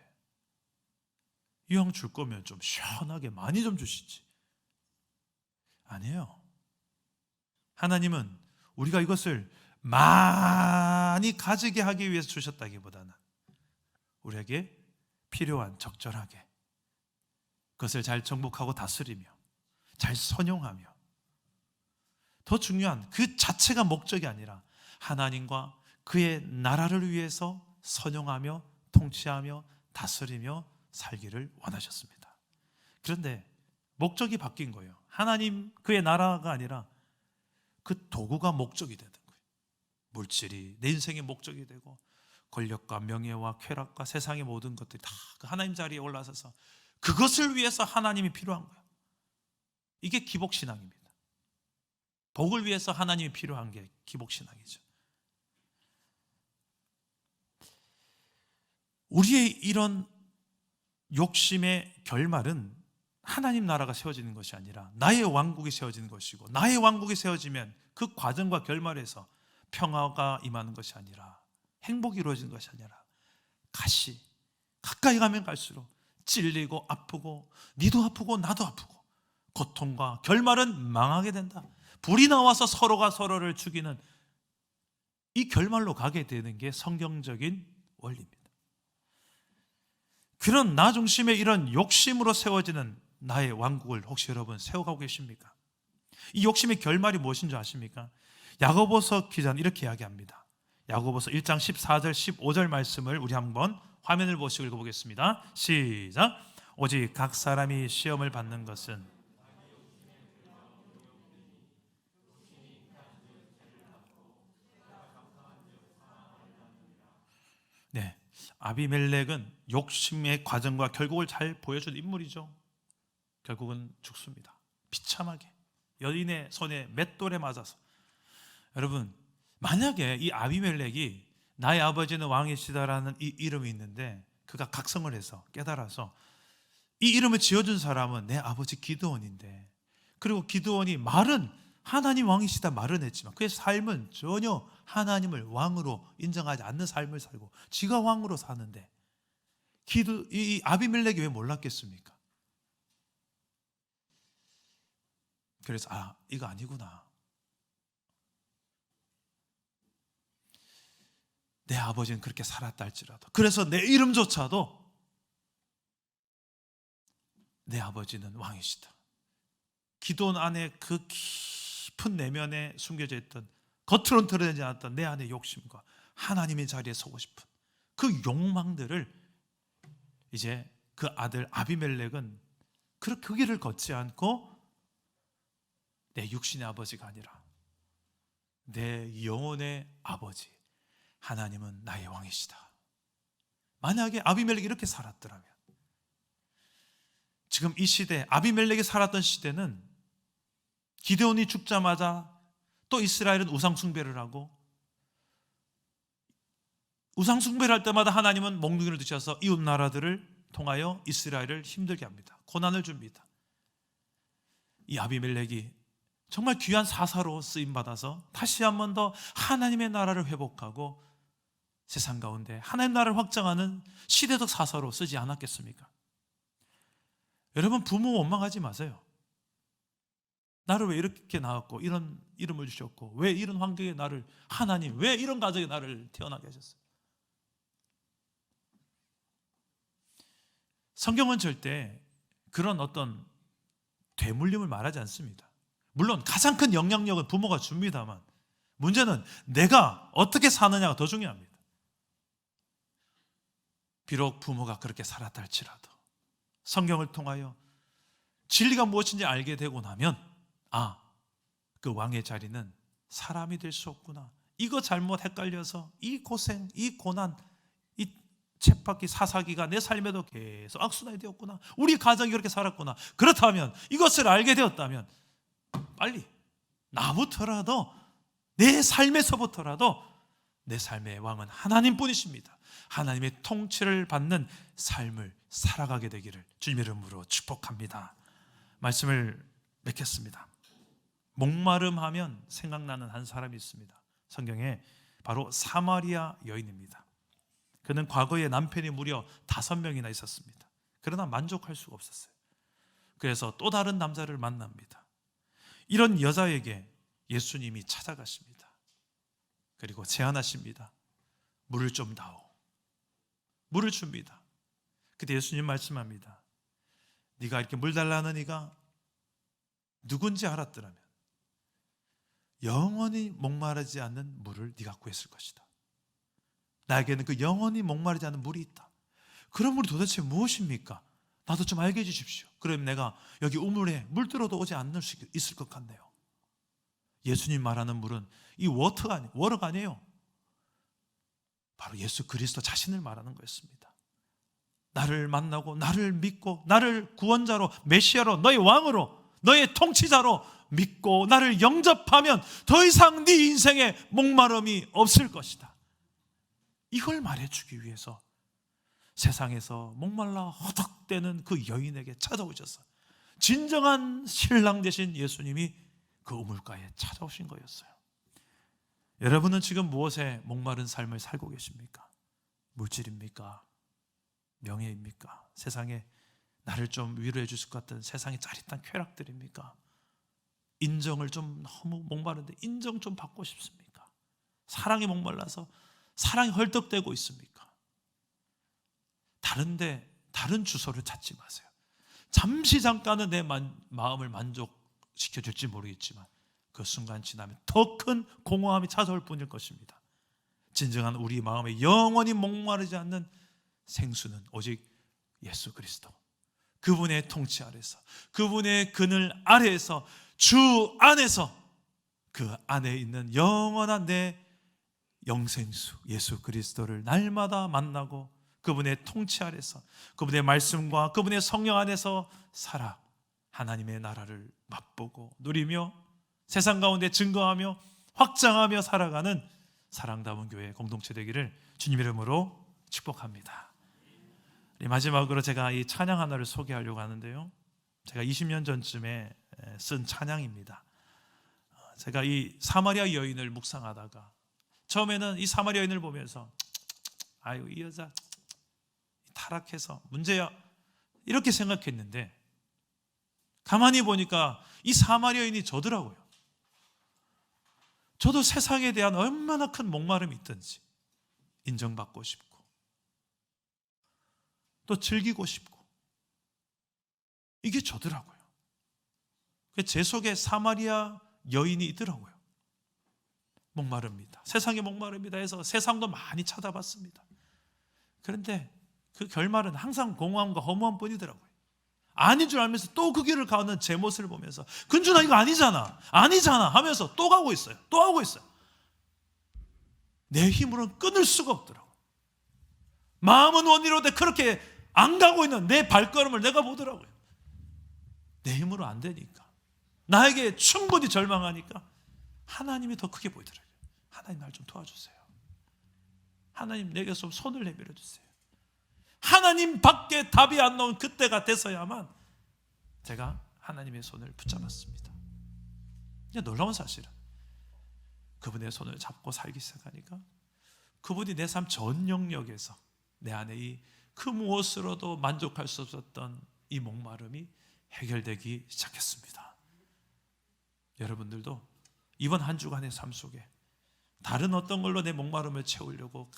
이왕 줄 거면 좀 시원하게 많이 좀 주시지. 아니에요. 하나님은 우리가 이것을 많이 가지게 하기 위해서 주셨다기보다는 우리에게 필요한 적절하게 그것을 잘 정복하고 다스리며 잘 선용하며, 더 중요한 그 자체가 목적이 아니라 하나님과 그의 나라를 위해서 선용하며 통치하며 다스리며 살기를 원하셨습니다. 그런데 목적이 바뀐 거예요. 하나님 그의 나라가 아니라 그 도구가 목적이 되는 거예요. 물질이 내 인생의 목적이 되고 권력과 명예와 쾌락과 세상의 모든 것들이 다 그 하나님 자리에 올라서서 그것을 위해서 하나님이 필요한 거예요. 이게 기복신앙입니다. 복을 위해서 하나님이 필요한 게 기복신앙이죠. 우리의 이런 욕심의 결말은 하나님 나라가 세워지는 것이 아니라 나의 왕국이 세워지는 것이고, 나의 왕국이 세워지면 그 과정과 결말에서 평화가 임하는 것이 아니라, 행복이 이루어지는 것이 아니라 가까이 가면 갈수록 찔리고 아프고, 니도 아프고 나도 아프고, 고통과 결말은 망하게 된다. 불이 나와서 서로가 서로를 죽이는 이 결말로 가게 되는 게 성경적인 원리입니다. 그런 나 중심의 이런 욕심으로 세워지는 나의 왕국을 혹시 여러분 세워가고 계십니까? 이 욕심의 결말이 무엇인 줄 아십니까? 야고보서 기자는 이렇게 이야기합니다. 야고보서 1장 14절 15절 말씀을 우리 한번 화면을 보시고 읽어보겠습니다. 시작. 오직 각 사람이 시험을 받는 것은 네, 아비멜렉은 욕심의 과정과 결국을 잘 보여준 인물이죠. 결국은 죽습니다. 비참하게 여인의 손에 맷돌에 맞아서. 여러분, 만약에 이 아비멜렉이 나의 아버지는 왕이시다라는 이 이름이 있는데 그가 각성을 해서 깨달아서 이 이름을 지어준 사람은 내 아버지 기드온인데, 그리고 기드온이 말은 하나님 왕이시다 말은 했지만 그의 삶은 전혀 하나님을 왕으로 인정하지 않는 삶을 살고 지가 왕으로 사는데 이 아비멜렉이 왜 몰랐겠습니까? 그래서 이거 아니구나, 내 아버지는 그렇게 살았다 할지라도, 그래서 내 이름조차도 내 아버지는 왕이시다, 기도원 안에 그 깊은 내면에 숨겨져 있던 겉으로는 드러내지 않았던 내 안의 욕심과 하나님의 자리에 서고 싶은 그 욕망들을 이제 그 아들 아비멜렉은 그 길을 걷지 않고 내 육신의 아버지가 아니라 내 영혼의 아버지 하나님은 나의 왕이시다. 만약에 아비멜렉이 이렇게 살았더라면, 지금 이 시대, 아비멜렉이 살았던 시대는 기드온이 죽자마자 또 이스라엘은 우상숭배를 하고, 우상숭배를 할 때마다 하나님은 몽둥이를 드셔서 이웃 나라들을 통하여 이스라엘을 힘들게 합니다. 고난을 줍니다. 이 아비멜렉이 정말 귀한 사사로 쓰임받아서 다시 한 번 더 하나님의 나라를 회복하고 세상 가운데 하나님 나라를 확장하는 시대적 사사로 쓰지 않았겠습니까? 여러분, 부모 원망하지 마세요. 나를 왜 이렇게 낳았고 이런 이름을 주셨고 왜 이런 환경에 나를, 하나님 왜 이런 가정에 나를 태어나게 하셨어요? 성경은 절대 그런 어떤 되물림을 말하지 않습니다. 물론 가장 큰 영향력은 부모가 줍니다만, 문제는 내가 어떻게 사느냐가 더 중요합니다. 비록 부모가 그렇게 살았다 할지라도 성경을 통하여 진리가 무엇인지 알게 되고 나면, 아, 그 왕의 자리는 사람이 될 수 없구나. 이거 잘못 헷갈려서 이 고생, 이 고난, 이 쳇바퀴 사사기가 내 삶에도 계속 악순환이 되었구나. 우리 가정이 그렇게 살았구나. 그렇다면, 이것을 알게 되었다면 빨리 나부터라도, 내 삶에서부터라도 내 삶의 왕은 하나님뿐이십니다. 하나님의 통치를 받는 삶을 살아가게 되기를 주님의 이름으로 축복합니다. 말씀을 맺겠습니다. 목마름 하면 생각나는 한 사람이 있습니다. 성경에 바로 사마리아 여인입니다. 그는 과거에 남편이 무려 5명이나 있었습니다. 그러나 만족할 수가 없었어요. 그래서 또 다른 남자를 만납니다. 이런 여자에게 예수님이 찾아가십니다. 그리고 제안하십니다. 물을 좀 다오. 물을 줍니다. 그때 예수님 말씀합니다. 네가 이렇게 물 달라는 이가 누군지 알았더라면 영원히 목마르지 않는 물을 네가 구했을 것이다. 나에게는 그 영원히 목마르지 않는 물이 있다. 그런 물이 도대체 무엇입니까? 나도 좀 알게 해주십시오. 그럼 내가 여기 우물에 물 들어도 오지 않을 수 있을 것 같네요. 예수님 말하는 물은 이 워터가 아니에요. 바로 예수 그리스도 자신을 말하는 거였습니다. 나를 만나고 나를 믿고 나를 구원자로, 메시아로, 너의 왕으로, 너의 통치자로 믿고 나를 영접하면 더 이상 네 인생에 목마름이 없을 것이다. 이걸 말해주기 위해서 세상에서 목말라 허덕대는 그 여인에게 찾아오셔서 진정한 신랑 되신 예수님이 그 우물가에 찾아오신 거였어요. 여러분은 지금 무엇에 목마른 삶을 살고 계십니까? 물질입니까? 명예입니까? 세상에 나를 좀 위로해 주실 것 같은 세상의 짜릿한 쾌락들입니까? 인정을 좀 너무 목마른데 인정 좀 받고 싶습니까? 사랑에 목말라서 사랑이 헐떡대고 있습니까? 다른 주소를 찾지 마세요. 잠시 잠깐은 내 마음을 만족시켜 줄지 모르겠지만 그 순간 지나면 더 큰 공허함이 찾아올 뿐일 것입니다. 진정한 우리 마음에 영원히 목마르지 않는 생수는 오직 예수 그리스도, 그분의 통치 아래서, 그분의 그늘 아래에서, 주 안에서, 그 안에 있는 영원한 내 영생수 예수 그리스도를 날마다 만나고 그분의 통치 아래서, 그분의 말씀과 그분의 성령 안에서 살아 하나님의 나라를 맛보고 누리며 세상 가운데 증거하며 확장하며 살아가는 사랑다운 교회 공동체 되기를 주님의 이름으로 축복합니다. 마지막으로 제가 이 찬양 하나를 소개하려고 하는데요, 제가 20년 전쯤에 쓴 찬양입니다. 제가 이 사마리아 여인을 묵상하다가 처음에는 이 사마리아 여인을 보면서 아유, 이 여자 타락해서 문제야, 이렇게 생각했는데 가만히 보니까 이 사마리아 여인이 저더라고요. 저도 세상에 대한 얼마나 큰 목마름이 있든지 인정받고 싶고 또 즐기고 싶고, 이게 저더라고요. 제 속에 사마리아 여인이 있더라고요. 목마릅니다. 세상에 목마릅니다 해서 세상도 많이 찾아봤습니다. 그런데 그 결말은 항상 공허함과 허무함 뿐이더라고요. 아닌 줄 알면서 또 그 길을 가는 제 모습을 보면서 근준아 이거 아니잖아 하면서 또 가고 있어요. 또 하고 있어요. 내 힘으로는 끊을 수가 없더라고요. 마음은 원이로되 그렇게 안 가고 있는 내 발걸음을 내가 보더라고요. 내 힘으로 안 되니까, 나에게 충분히 절망하니까 하나님이 더 크게 보이더라고요. 하나님 날 좀 도와주세요. 하나님 내게 좀 손을 내밀어 주세요. 하나님 밖에 답이 안 나온 그때가 돼서야만 제가 하나님의 손을 붙잡았습니다. 놀라운 사실은 그분의 손을 잡고 살기 시작하니까 그분이 내 삶 전 영역에서 내 안에 이 그 무엇으로도 만족할 수 없었던 이 목마름이 해결되기 시작했습니다. 여러분들도 이번 한 주간의 삶 속에 다른 어떤 걸로 내 목마름을 채우려고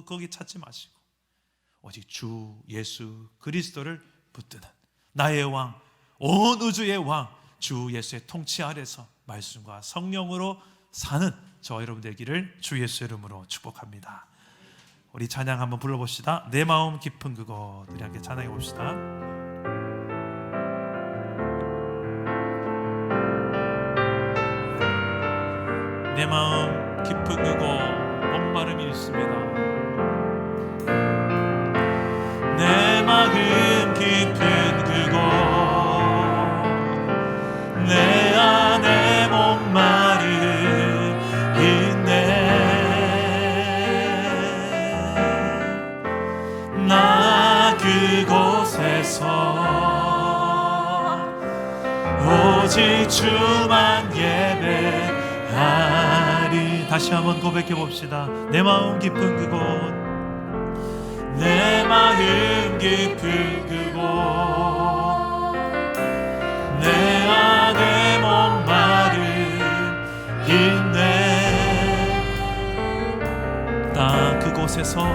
거기 찾지 마시고 오직 주 예수 그리스도를 붙드는 나의 왕, 온 우주의 왕 주 예수의 통치 아래서 말씀과 성령으로 사는 저와 여러분 되기를 주 예수 이름으로 축복합니다. 우리 찬양 한번 불러봅시다. 내 마음 깊은 그곳. 우리 함께 찬양해 봅시다. 내 마음 깊은 그곳 목마름이 있습니다. 내 마음 깊은 그곳 내 안에 목마름 있네. 나 그곳에서 오직 주만 예배하리. 다시 한번 고백해 봅시다. 내 마음 깊은 그곳 내 마음 깊은 그곳 내 안에 목마름 있네. 나 그곳에서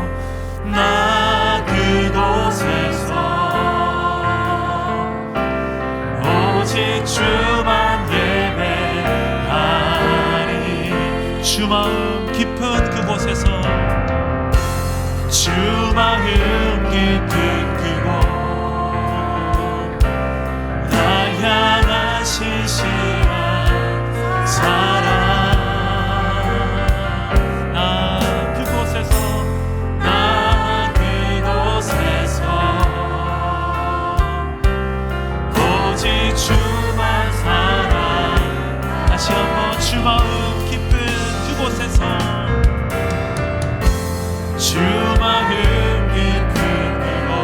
오직 주만 예배하리. 주 마음 깊은 그곳에서 주 마음 깊은 그곳 나 향한 신실한 사랑 나 그곳에서 오직 주만 사랑. 다시 한번 주 마음 깊은 그곳에서 주 마음 깊은 그곳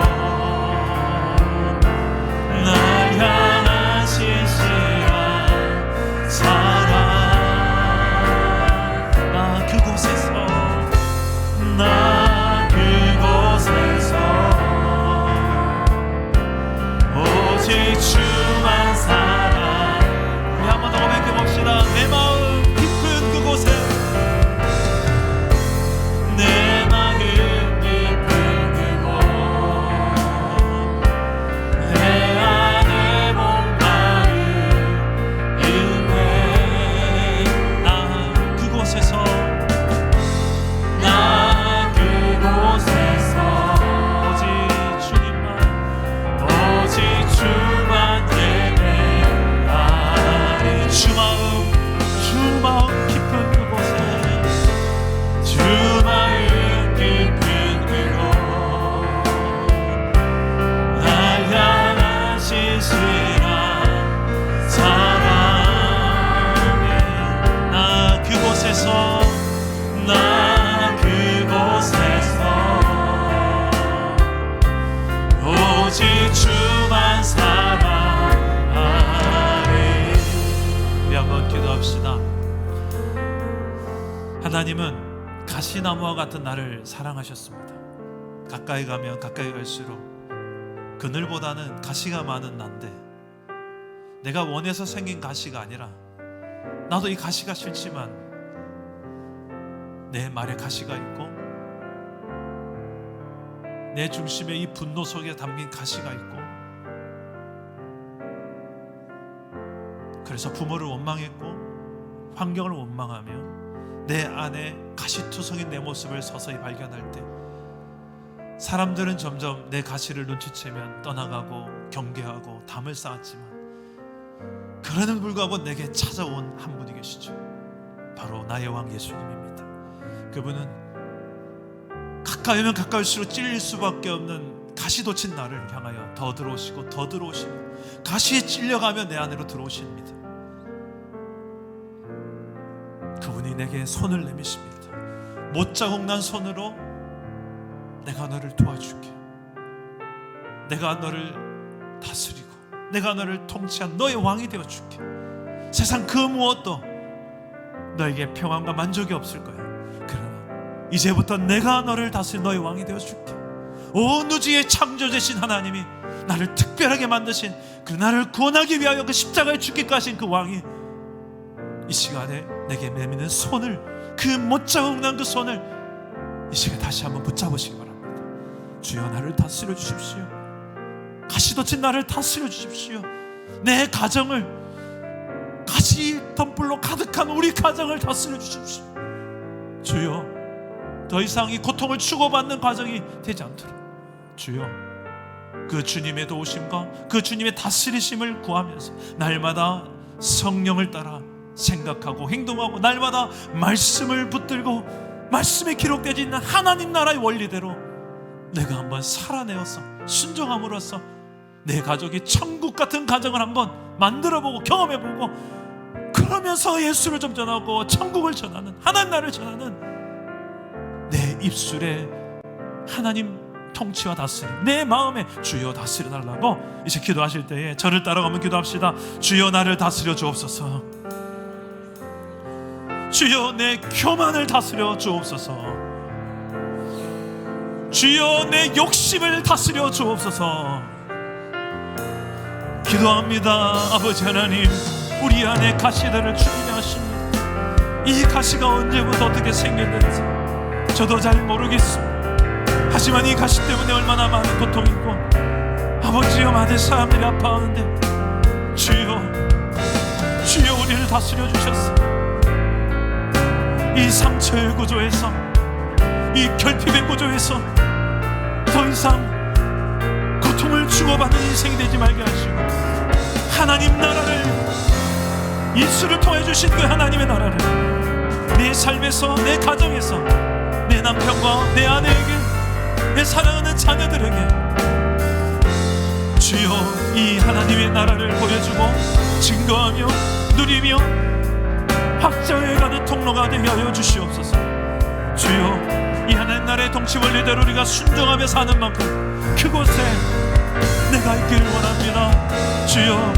날 향한 신실한 사랑 나 그곳에서 오직 주만 사랑. 우리 한 번 더 고백해 봅시다. 내 마음 깊은 그곳에 내 마음 깊은 그곳 내 안에 목마름 있네. 나 그곳에서 오직 주님만 오직 주만 예배하리. 주 마음 깊은 그곳에 주 마음 깊은 그곳 날 향한 신실한 사랑에 나 그곳에서 오직 주만 사랑하리. 우리 한번 기도합시다. 하나님은 가시나무와 같은 나를 사랑하셨습니다. 가까이 가면 가까이 갈수록 그늘보다는 가시가 많은 난데 내가 원해서 생긴 가시가 아니라 나도 이 가시가 싫지만 내 말에 가시가 있고 내 중심에 이 분노 속에 담긴 가시가 있고 그래서 부모를 원망했고 환경을 원망하며 내 안에 가시투성인 내 모습을 서서히 발견할 때 사람들은 점점 내 가시를 눈치채면 떠나가고 경계하고 담을 쌓았지만 그러는 불구하고 내게 찾아온 한 분이 계시죠. 바로 나의 왕 예수님입니다. 그분은 가까이 오면 가까울수록 찔릴 수밖에 없는 가시 돋친 나를 향하여 더 들어오시고 더 들어오시고 가시에 찔려가며 내 안으로 들어오십니다. 그분이 내게 손을 내미십니다. 못자국 난 손으로 내가 너를 도와줄게. 내가 너를 다스리고 내가 너를 통치한 너의 왕이 되어줄게. 세상 그 무엇도 너에게 평안과 만족이 없을 거야. 그러나 이제부터 내가 너를 다스린 너의 왕이 되어줄게. 온 우주의 창조주신 하나님이 나를 특별하게 만드신 그 나를 구원하기 위하여 그 십자가에 죽기까지 하신 그 왕이 이 시간에 내게 내미는 손을, 그 못자국 난 그 손을 이 시간에 다시 한번 붙잡으시기 바랍니다. 주여 나를 다스려 주십시오. 가시 돋친 나를 다스려 주십시오. 내 가정을, 가시 덤불로 가득한 우리 가정을 다스려 주십시오. 주여 더 이상 이 고통을 주고받는 과정이 되지 않도록 주여 그 주님의 도우심과 그 주님의 다스리심을 구하면서 날마다 성령을 따라 생각하고 행동하고 날마다 말씀을 붙들고 말씀에 기록되어 있는 하나님 나라의 원리대로 내가 한번 살아내어서 순종함으로써 내 가족이 천국 같은 가정을 한번 만들어보고 경험해보고 그러면서 예수를 좀 전하고 천국을 전하는 하나님 나라를 전하는 내 입술에 하나님 통치와 다스림, 내 마음에 주여 다스려 달라고 이제 기도하실 때에 저를 따라가면 기도합시다. 주여 나를 다스려 주옵소서. 주여 내 교만을 다스려 주옵소서. 주여 내 욕심을 다스려 주옵소서. 기도합니다. 아버지 하나님, 우리 안에 가시들을 주님이 하십니다. 이 가시가 언제부터 어떻게 생겼는지 저도 잘 모르겠습니다. 하지만 이 가시 때문에 얼마나 많은 고통이 있고 아버지여 많은 사람들이 아파하는데 주여 우리를 다스려 주셨어. 이 상처의 구조에서, 이 결핍의 구조에서 더 이상 고통을 주고받는 인생이 되지 말게 하시고 하나님 나라를, 예수를 통해 주신 그 하나님의 나라를 내 삶에서, 내 가정에서, 내 남편과 내 아내에게, 내 사랑하는 자녀들에게 주여 이 하나님의 나라를 보여주고 증거하며 누리며 확장해가는 통로가 되게 하여 주시옵소서. 주여 이 하나님 나라의 통치 원리대로 우리가 순종하며 사는 만큼 그곳에 내가 있기를 원합니다. 주여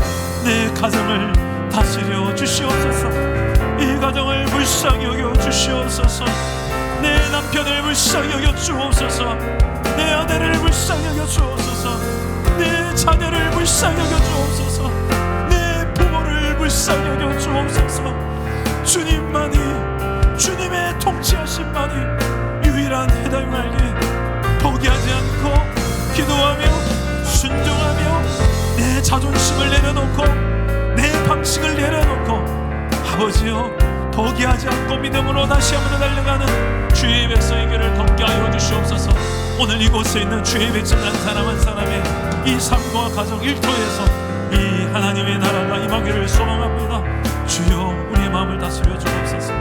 내 가정을 다스려 주시옵소서. 이 가정을 불쌍히 여겨 주시옵소서. 내 남편을 불쌍히 여겨 주옵소서. 내 아내를 불쌍히 여겨 주옵소서. 내 자녀를 불쌍히 여겨 주옵소서. 내 부모를 불쌍히 여겨 주옵소서. 주님만이, 주님의 통치하심만이 유일한 해답이 말기에 포기하지 않고 기도하며 순종하며 내 자존심을 내려놓고 내 방식을 내려놓고 아버지여 포기하지 않고 믿음으로 다시 한번 달려가는 주의 백성의 길을 걷게 하여 주시옵소서. 오늘 이곳에 있는 주의 백성 한 사람 한 사람의 이 삶과 가정 일터에서 이 하나님의 나라가 임하기를 소망합니다. 주여 우리의 마음을 다스려 주옵소서.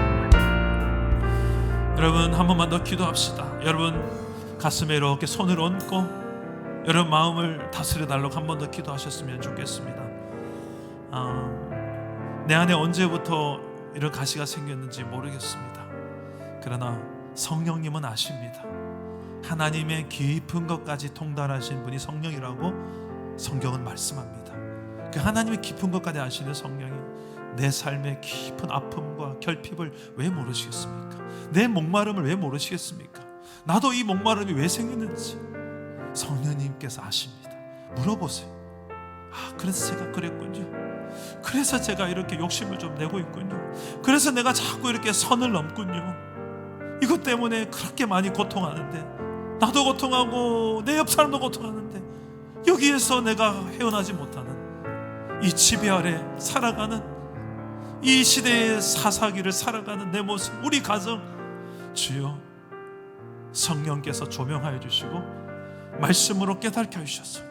여러분 한 번만 더 기도합시다. 여러분 가슴에 이렇게 손을 얹고 여러분 마음을 다스려 달라고 한 번 더 기도하셨으면 좋겠습니다. 내 안에 언제부터 이런 가시가 생겼는지 모르겠습니다. 그러나 성령님은 아십니다. 하나님의 깊은 것까지 통달하신 분이 성령이라고 성경은 말씀합니다. 그 하나님의 깊은 것까지 아시는 성령이 내 삶의 깊은 아픔과 결핍을 왜 모르시겠습니까? 내 목마름을 왜 모르시겠습니까? 나도 이 목마름이 왜 생기는지 성령님께서 아십니다. 물어보세요. 그래서 제가 그랬군요. 그래서 제가 이렇게 욕심을 좀 내고 있군요. 그래서 내가 자꾸 이렇게 선을 넘군요. 이것 때문에 그렇게 많이 고통하는데, 나도 고통하고 내 옆 사람도 고통하는데 여기에서 내가 헤어나지 못하는 이 지배 아래 살아가는 이 시대의 사사기를 살아가는 내 모습, 우리 가정, 주여 성령께서 조명하여 주시고 말씀으로 깨닫게 해주셔서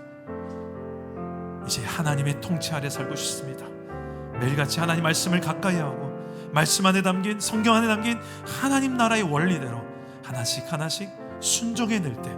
이제 하나님의 통치 아래 살고 싶습니다. 매일같이 하나님 말씀을 가까이 하고 말씀 안에 담긴, 성경 안에 담긴 하나님 나라의 원리대로 하나씩 하나씩 순종해낼 때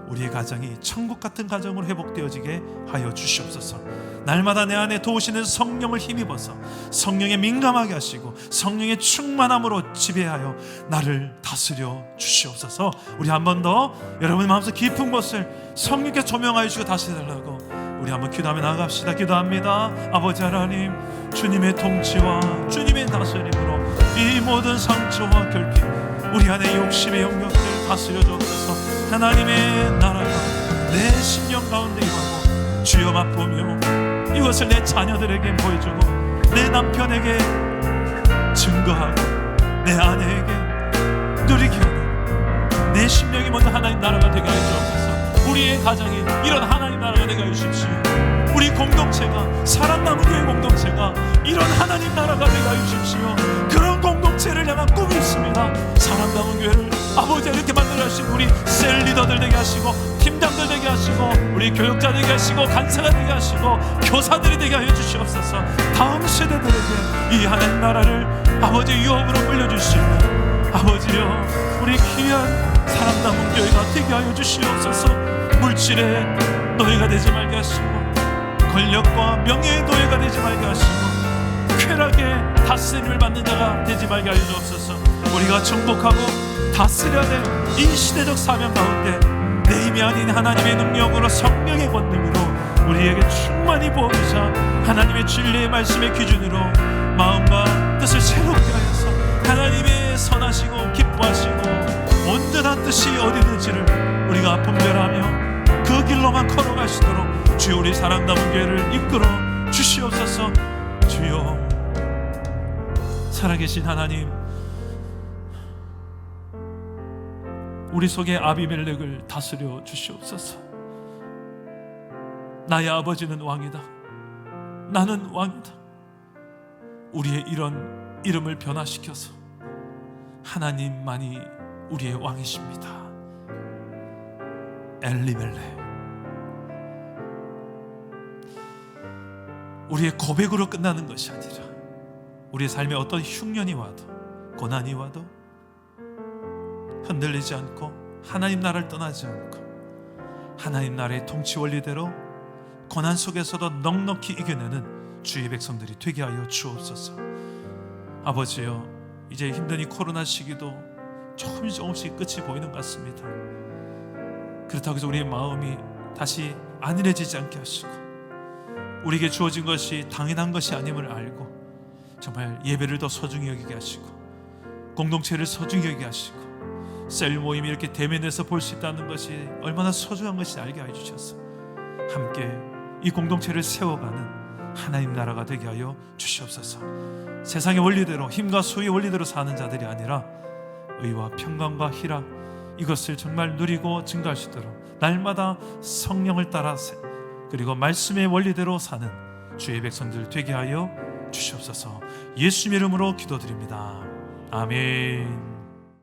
우리의 가정이 천국 같은 가정으로 회복되어지게 하여 주시옵소서. 날마다 내 안에 도우시는 성령을 힘입어서 성령에 민감하게 하시고 성령의 충만함으로 지배하여 나를 다스려 주시옵소서. 우리 한 번 더 여러분의 마음속 깊은 곳을 성령께 조명하여 주시고 다스려달라고 우리 한번 기도하며 나아갑시다. 기도합니다. 아버지 하나님, 주님의 통치와 주님의 다스림으로 이 모든 상처와 결핍, 우리 안에 욕심의 영역들을 다스려 주옵소서. 하나님의 나라가 내 심령 가운데 임하고 주여 맛보며 이것을 내 자녀들에게 보여주고 내 남편에게 증거하고 내 아내에게 누리게 하는 내 심령이 먼저 하나님 나라가 되게 하여 주옵소서. 우리의 가정이 이런 하나님 나라가 되게 하여 주십시오. 우리 공동체가, 사랑나무 교회 공동체가 이런 하나님 나라가 되게 하여 주십시오. 그런 공동체를 향한 꿈이 있습니다. 사랑나무 교회를 아버지 이렇게 만들어 하시고 우리 셀 리더들 되게 하시고 팀장들 되게 하시고 우리 교육자 되게 하시고 간사가 되게 하시고 교사들이 되게 하여 주시옵소서. 다음 세대들에게 이 하나님 나라를 아버지 유업으로 물려주시고 아버지여 우리 귀한 사랑나무 교회가 되게 하여 주시옵소서. 물질의 노예가 되지 말게 하시고 권력과 명예의 노예가 되지 말게 하시고 쾌락의 다스림을 받는 자가 되지 말게 하여 주옵소서. 우리가 정복하고 다스려야 될 이 시대적 사명 가운데 내 힘이 아닌 하나님의 능력으로 성령의 권능으로 우리에게 충만히 부어주사 하나님의 진리의 말씀의 기준으로 마음과 뜻을 새롭게 하여서 하나님의 선하시고 기뻐하시고 온전한 뜻이 어디든지를 우리가 분별하며 그 길로만 걸어갈 수 있도록 주여 우리 사랑나무 교회를 이끌어 주시옵소서. 주여 살아계신 하나님, 우리 속에 아비멜렉을 다스려 주시옵소서. 나의 아버지는 왕이다, 나는 왕이다. 우리의 이런 이름을 변화시켜서 하나님만이 우리의 왕이십니다. 엘리멜렉. 우리의 고백으로 끝나는 것이 아니라 우리의 삶에 어떤 흉년이 와도 고난이 와도 흔들리지 않고 하나님 나라를 떠나지 않고 하나님 나라의 통치 원리대로 고난 속에서도 넉넉히 이겨내는 주의 백성들이 되게 하여 주옵소서. 아버지여, 이제 힘든 이 코로나 시기도 조금씩 끝이 보이는 것 같습니다. 그렇다고 해서 우리의 마음이 다시 안일해지지 않게 하시고 우리에게 주어진 것이 당연한 것이 아님을 알고 정말 예배를 더 소중히 여기게 하시고 공동체를 소중히 여기게 하시고 셀 모임이 이렇게 대면에서 볼 수 있다는 것이 얼마나 소중한 것인지 알게 하여 주셔서 함께 이 공동체를 세워가는 하나님 나라가 되게 하여 주시옵소서. 세상의 원리대로 힘과 수의 원리대로 사는 자들이 아니라 의와 평강과 희락, 이것을 정말 누리고 증가할 수 있도록 날마다 성령을 따라 그리고 말씀의 원리대로 사는 주의 백성들 되게 하여 주시옵소서. 예수님 이름으로 기도드립니다. 아멘.